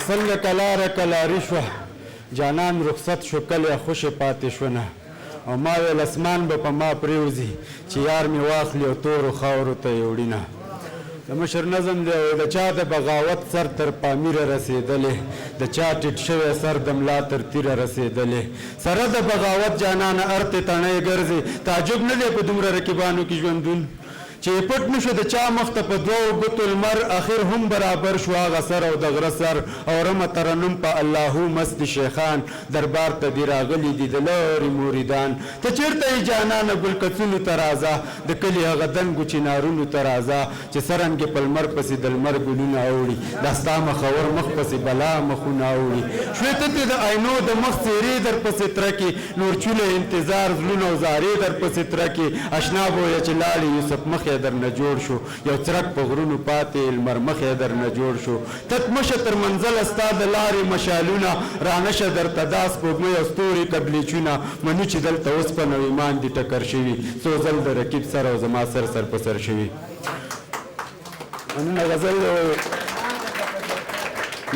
څنګه کلاره کلاري شوه جانان رخصت شو کله خوشې پاتې شونه او ما ویل اسمان به په ما پرېوځي چې یار مې واخلي او تورو خاورو ته یې وړینه د مشر نظم دی د چا د بغاوت سر تر پامیره رسېدلی د چا ټیټ شوی سر د ملا تر تیره رسېدلی سره د بغاوت جانانه ارتې تڼۍ ګرځي تعجب نه دی په دومره رقیبانو کې ژوندون چې پټ نشو د چا مخ ته په دوو ګوتو لمر اخر هم برابر شو هغه سر او د غره سر او رمه ترنم په اللهو مست شیخان دربار ته دې راغلي دي د لارې مریدان ته چېرته یې جانانه ګلکڅونو ته راځه د کلي هغه دنګو چنارونو ته راځه چې څرنګې په لمر پسې د لمر ګلونه اوړي دا ستا مخور مخ پسې بلا مخونه اوړي شوې ته د آینو د مخ څېرې در پسې ترکې نورچونه انتظار زړونه او زارې در پسې ترکې اشنا بویه چې لاړې یوسف مخ در نه جوړ شو یو څرک په غرونو پاتې لمر مخې در نه جوړ شو تتمشه تر منزله ستا د لارې مشالونه رانشه درته دا سپوږمۍ او ستوري کبلیچونه منو چې دلته اوسپنه او ایمان دي ټکر شوي څو ځل د رقیب سر او زما سر سر په سر شوي مننه غزل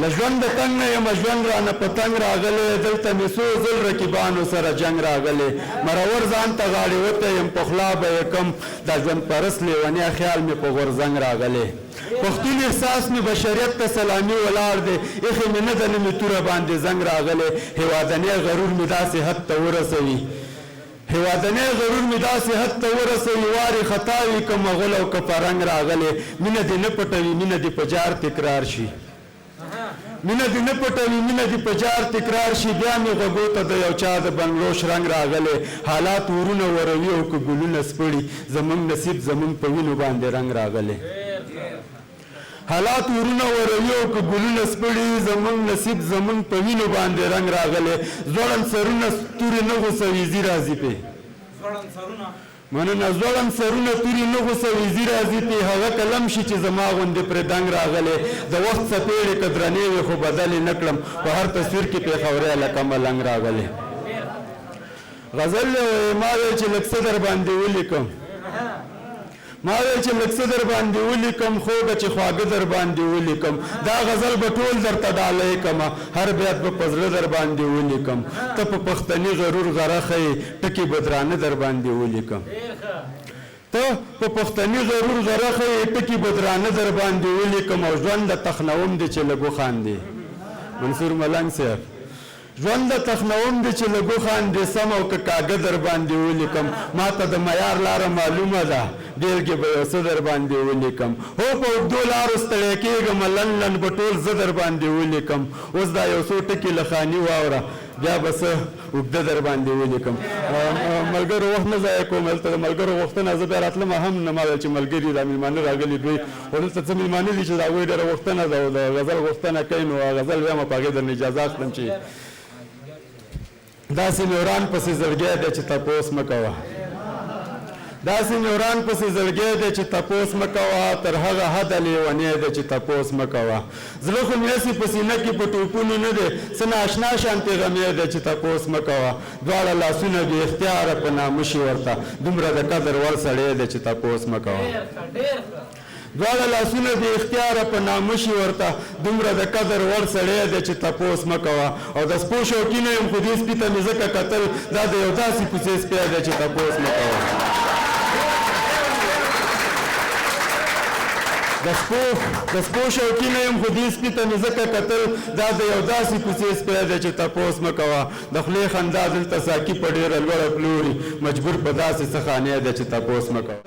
له ژونده تنګ نه یم ژوند رانه په تنګ راغلی دلته مې څو ځل رقیبانو سره جنګ راغلی مرور ځان ته غاړې وتی یم په خوله به یې کم دا ژوند پرست لیونی خیال مې په غورځنګ راغلی پښتون احساس مې بشریت ته سلامي ولاړ دی ایښې مې نه ده نه مې توره باندې زنګ راغلی هېوادنی غرور مې داسې حد ته ورسوي هېوادنی غرور مې داسې حد ته ورسوي وارې خطا وي که مغل او که فرنګ راغلی مینه دې نه پټوي مینه دې په جار تکرار شي مینه دې نه پټوي مینه دې په جار تکرار شي بیا مې غوږو ته د یو چا د بنګلو شرنګ راغلی حالات ورونه وروي او که ګلونه سپړي زموږ نصیب زموږ په وینو باندې رنګ راغلی حالات ورونه وروي او که ګلونه سپړي زموږ نصیب زموږ په وینو باندې رنګ راغلی ځوړند سرونه تورې نه غوڅوي زی راځي پې مننه ځوړند سرونه تورې نه غوڅوي زی راځي پې هغه کلم شي چې زما غوندې پرې دنګ راغلی د وخت څپېړې که درنې وي خو بدلې نه کړم په هر تصویر کې پېښوری لکه ملنګ راغلی غزل ما ویل چې لږ څه در باندې ولیکم ما ویل چې لږ څه در باندې ولیکم خوږه چې خواږه در باندې ولیکم دا غزل به ټول درته ډالۍ کمه هر بیت به په زړه در باندې ولیکم ته په پښتني غرور غرخه یې ټکي به درانه در باندې ولیکم ته په پښتني غرور غرخه یې ټکي به درانه در باندې ولیکم او ژوند د تخنوم دی چې لږ وخاندې منصور ملنګ صاحب ژوند د تخنوم دی چې لږ وخاندې سم او که کاږه در باندې ولیکم ما ته د معیار لاره معلومه ده بیلګې به یو څه در باندې ولیکم هو په اوږدو لارو ستړی کېږم لن لن به ټول زه در باندې ولیکم اوس دا یو څو ټکي له خاني واوره بیا به څه اوږده در باندې ولیکم ملګرو وخت نه ضایع کوم هلته د ملګرو غوښتنه زه بیا راتلم هم نه ما ویل چې ملګري دا مېلمانه راغلي دوی خو دلته څه مېلمانه دي چې د هغوی ډېره غوښتنه ده او د غزل غوښتنه کوي نو غزل ویمه په هغې درنه اجازه اخلم چې داسې نوران پسې زړګی دی چې تپوس مه کوه داسې نوران پسې زړګی دی چې تپوس مه کوه تر هغه حده لیونی دی چې تپوس مه کوه زړه خو مې هسې په سینه کې په ټوپونو نه دی څه ناشنا شانتې غمی دی چې تپوس مه کوه دواړه لاسونه بې اختیاره په نامه شي ورته دومره د قدر وړ سړی دی چې تپوس مه کوه دواړه لاسونه بې اختیاره په نامه شي ورته دومره د قدر وړ سړی دی چې تپوس مه کوه او د سپو شوقینه یم خو دې سپي ته مې ځکه کتل دا د یو داسې کوڅې سپی دی چې تپوس مه کوه د سپو شوقینه یم خو دې سپي ته مې ځکه کتل دا د یو داسې کوڅې سپی دی چې تپوس مه کوه د خولې خندا دلته ساقي په ډېره لوړه پلوري مجبور په داسې څه خانې دی چې تپوس مه کوه